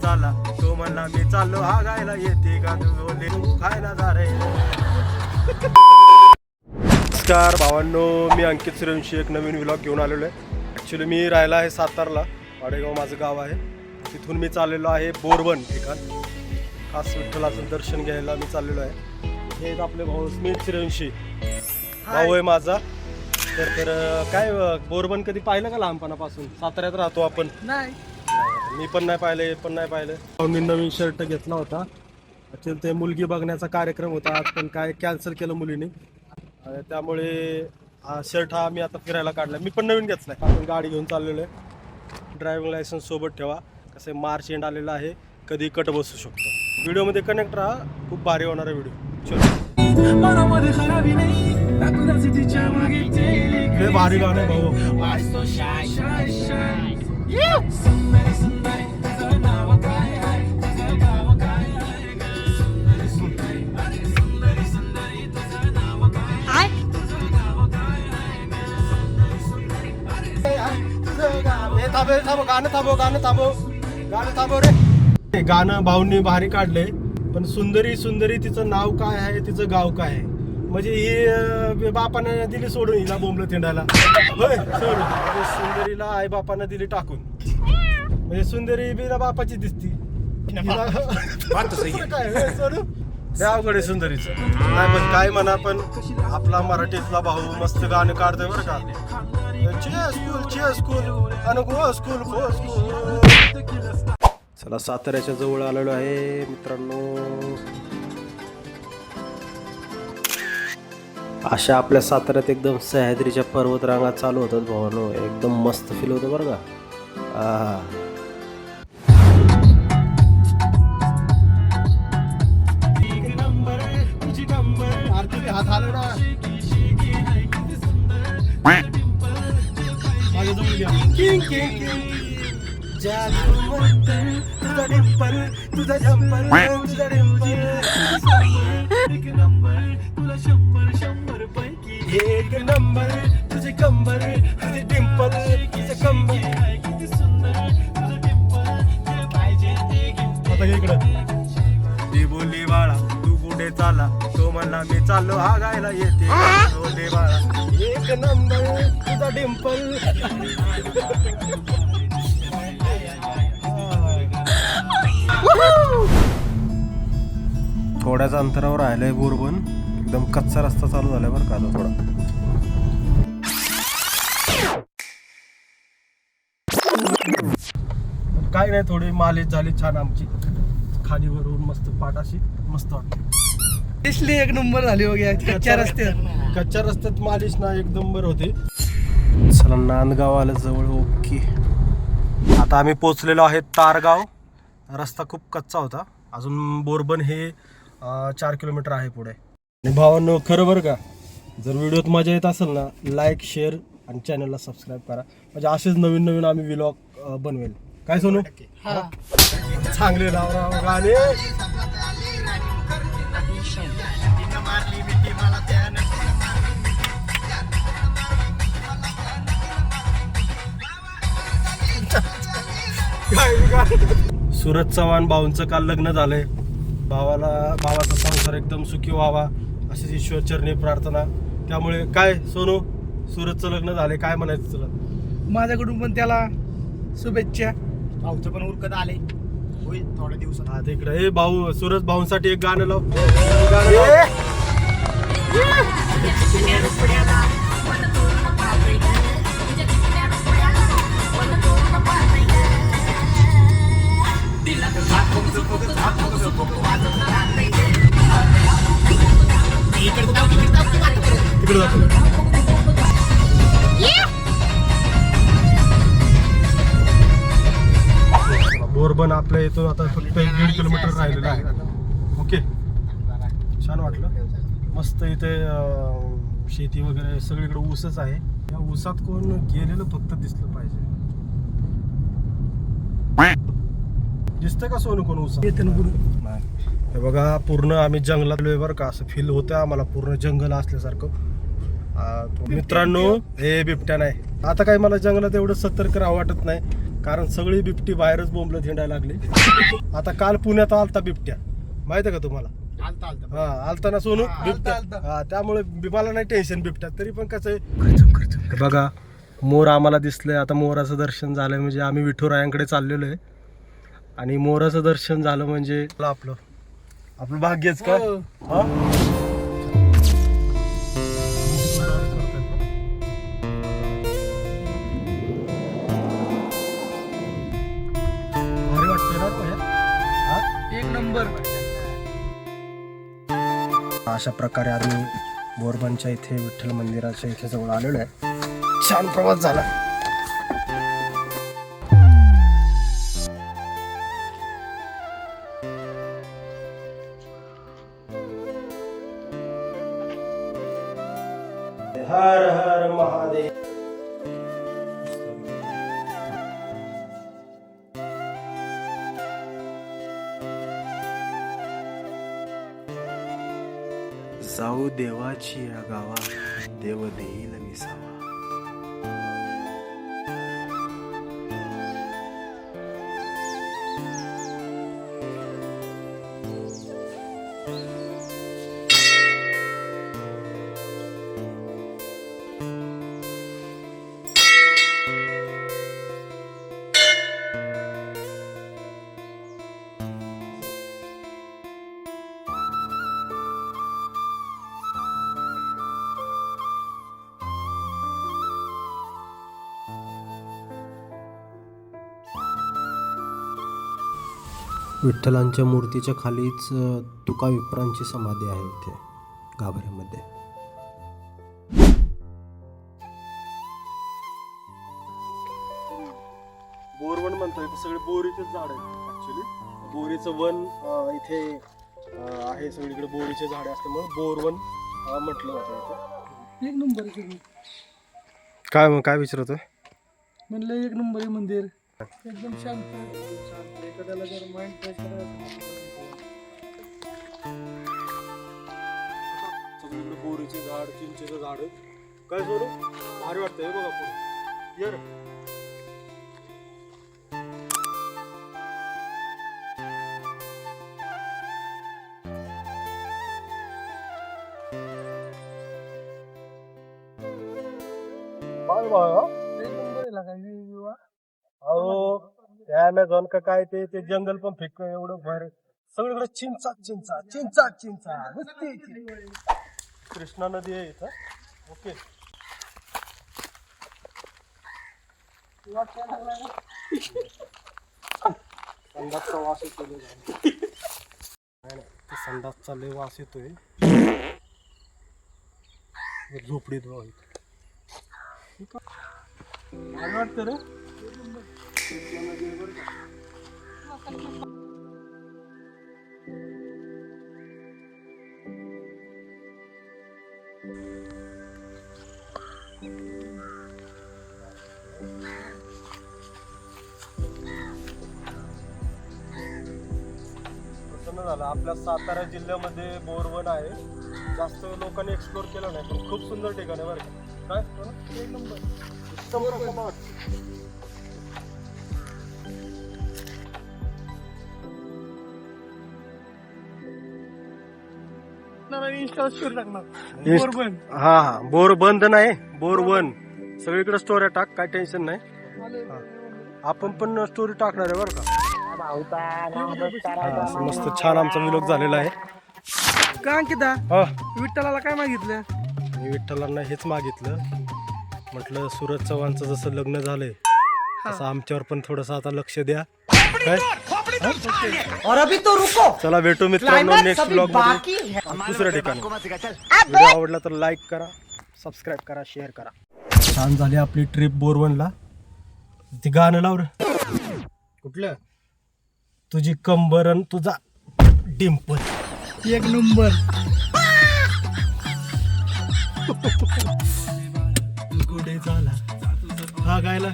चालला, तो म्हणला मी चाललो हा गायला, येते का तू बोलले खायला जा रे. नमस्कार भावांनो, मी अंकित सूर्यवंशी एक नवीन व्लॉग घेऊन आलेलो आहे. ॲक्च्युली मी राहिला आहे सातारला, वाडेगाव माझं गाव आहे. तिथून मी चाललेलो आहे बोरबन ठिकाण, खास विठ्ठलाचं दर्शन घ्यायला मी चाललेलो आहे. हे आपले भाऊ स्मित सूर्यवंशी भाऊ आहे माझा. तर काय बोरबन कधी पाहिलं का लहानपणापासून? साताऱ्यात राहतो आपण. नाही, मी पण नाही पाहिलं, हे पण नाही पाहिलं. मी नवीन शर्ट घेतला होता. ॲक्च्युली ते मुलगी बघण्याचा कार्यक्रम होता आज, पण काय कॅन्सल केलं मुलीने. त्यामुळे हा शर्ट मी आता फिरायला काढला. मी पण नवीन घेतलाय. आपण गाडी घेऊन चाललेलो आहे. ड्रायव्हिंग लायसन्स सोबत ठेवा, कसे मार्च एंड आलेला आहे, कधी कट बसू शकतो. व्हिडिओमध्ये कनेक्ट राहा, खूप भारी होणार आहे व्हिडिओ. चलो, भारी गाणं आहे भाऊ. गाणं थांबव रे. गाणं भाऊंनी भारी काढलंय, पण सुंदरी सुंदरी तिचं नाव काय आहे, तिचं गाव काय आहे. म्हणजे ही बापाने दिली सोडून हिला बोंबलं थिंडायला. सुंदरीला आई बापाने दिली टाकून. म्हणजे सुंदरी बिना बापाची दिसती. काय सोडू त्या अवघड आहे सुंदरीचं. नाही पण काय म्हणा, पण आपला मराठीतला भाऊ मस्त गाणं काढतोय बरं का. चला, साताऱ्याच्या जवळ आलेलो आहे मित्रांनो. अशा आपल्या साताऱ्यात एकदम सह्याद्रीच्या पर्वतरांगा चालू होतात भावानो. एकदम मस्त फील होतं बरं का. हात आलो ना तुझा डिंपल, तुझा जंपल, तुझा डिंपल, तुला 100 पैकी 1 नंबर. तुझे कंबर, तुझे डिंपल, तुझे कंबर. आता इकडं ती बोलली बाळा तू कुठे चालला, तो म्हणला मी चाललो हा गायला, येते बोलले बाळा 1 नंबर तुझा डिंपल. थोड्याच अंतरावर राहिलंय बोरबन. एकदम कच्चा रस्ता चालू झालाय बरं का आता थोडा. काय नाही, थोडी मालिश झाली छान आमची, खाली वरून मस्त पाटाशी मस्त वाटत. इसलिए 1 नंबर झाली हो गया. कच्च्या रस्त्यात मालिश ना 1 नंबर होती. चला, नांदगाव आलं जवळ. ओके, आता आम्ही पोचलेलो आहे तारगाव. रस्ता खूप कच्चा होता. अजून बोरबन हे 4 किलोमीटर आहे पुढे. आणि भावांनो, खरं बरं का, जर व्हिडिओत मजा येत असेल ना, लाईक शेअर आणि चॅनलला सबस्क्राईब करा. म्हणजे असेच नवीन नवीन आम्ही व्लॉग बनवेल. काय सोनू? चांगले लाव गाणे. सूरज चव्हाण भाऊंचं काल लग्न झालंय. भावाचा संसार एकदम सुखी व्हावा अशीच ईश्वर चरणी प्रार्थना. त्यामुळे काय सोनू, सूरजचं लग्न झालंय, काय म्हणायचं तुला? माझ्याकडून पण त्याला शुभेच्छा. भाऊचं पण उरकत आले होईल थोड्या दिवसात. हा तिकडे हे भाऊ, सूरज भाऊंसाठी एक गाणं लाव. तिकडे जातो. बोरबन आपल्या इथून आता फक्त 1.5 किलोमीटर राहिलेलं आहे. ओके, छान वाटलं. मस्त इथे शेती वगैरे सगळीकडे ऊसच आहे. या ऊसात कोण गेलेलं फक्त दिसलं पाहिजे. दिसतंय का सोनू कोण ऊस? हे बघा, पूर्ण आम्ही जंगलात आलोय बरं का. असं फील होतं आम्हाला, पूर्ण जंगल असल्यासारखं. मित्रांनो, हे बिबट्या नाही. आता काय मला जंगलात एवढं सतर्क राहावं वाटत नाही, कारण सगळी बिबटी बाहेरच बोंबलं हिंडायला लागली. आता काल पुण्यात आलता बिबट्या, माहिती आहे का तुम्हाला? आलता आलता हा आलता ना सोनू हा, बिबट्या. आलता. हा त्यामुळे मला नाही टेन्शन बिबट्या, तरी पण कसं आहे बघा मोर आम्हाला दिसलंय. आता मोराचं दर्शन झालं म्हणजे आम्ही विठुरायांकडे चाललेलो आहे आणि मोराचं दर्शन झालं म्हणजे आपलं आपलं भाग्यच का. हो. हा? भारी वाटतंय ना रे? हा? एक नंबर. अशा प्रकारे आम्ही बोरबनच्या इथे विठ्ठल मंदिराच्या इथे जवळ आलेलो आहे. छान प्रवास झाला. हर हर महादेव. जाऊ देवाची या गावा, देव देईल विसावा. विठ्ठलांच्या मूर्तीच्या खालीच तुका विप्रांची समाधी आहे इथे गाभाऱ्यामध्ये. बोरवन म्हणतोय तर सगळे बोरीचेच झाड आहेत ऍक्च्युली. बोरीचं वन इथे आहे, सगळीकडे बोरीचे झाडे असल्यामुळे बोरवन म्हटलं जातं. एक नंबर आहे सगळं. काय मग काय विचारतोय? म्हणलं एक नंबर आहे मंदिर, एकदम शांत. एखाद्याला जर माइंड फ्रेश सगळीकडे बोरीचे झाड, चिंचेचं झाड. काय सोडू भारी वाटतंय बघा पुढे यार. काय बघा एक नंबर आहे लागायची. अहो त्या अमेझॉन का काय ते जंगल पण फेक एवढं बाहेर सगळीकडे चिंचा चिंचा चिंचा चिंचा नुसती. कृष्णा नदी आहे इथं. ओके संडासचा वास येतोय. नाही ते संडासचा लय वास येतोय. झोपडीत बघा इथं. भारी वाटतं रे. झालं आपल्या सातारा जिल्ह्यामध्ये बोरवन आहे. जास्त लोकांनी एक्सप्लोर केलं नाही पण खूप सुंदर ठिकाण आहे बरं का. काय एक नंबर उत्तम रस्ता वाटतं. हा हा बोर बंद नाही, बोर वन. सगळीकडे स्टोऱ्या टाक, काय टेन्शन नाही. आपण पण स्टोरी टाकणार आहे बरं का. असं मस्त छान आमचा विलोक झालेला आहे. का अंकिता हा विठ्ठलाला काय मागितलं? मी विठ्ठलांना हेच मागितलं, म्हटलं सूरज चव्हाणचं जसं लग्न झालंय तसं आमच्यावर पण थोडस आता लक्ष द्या. काय और अभी तो रुको. चला भेटू मित्रांनो नेक्स्ट ब्लॉग मध्ये दुसऱ्या ठिकाणी. व्हिडिओ आवडला तर लाईक करा, सबस्क्राईब करा, शेअर करा. छान झाली आपली ट्रिप बोरवनला. ती गाणं लाव रे. कुठलं? तुझी कंबरन तुझा डिंपल. एक नंबर. कुठे झाला हा गायला.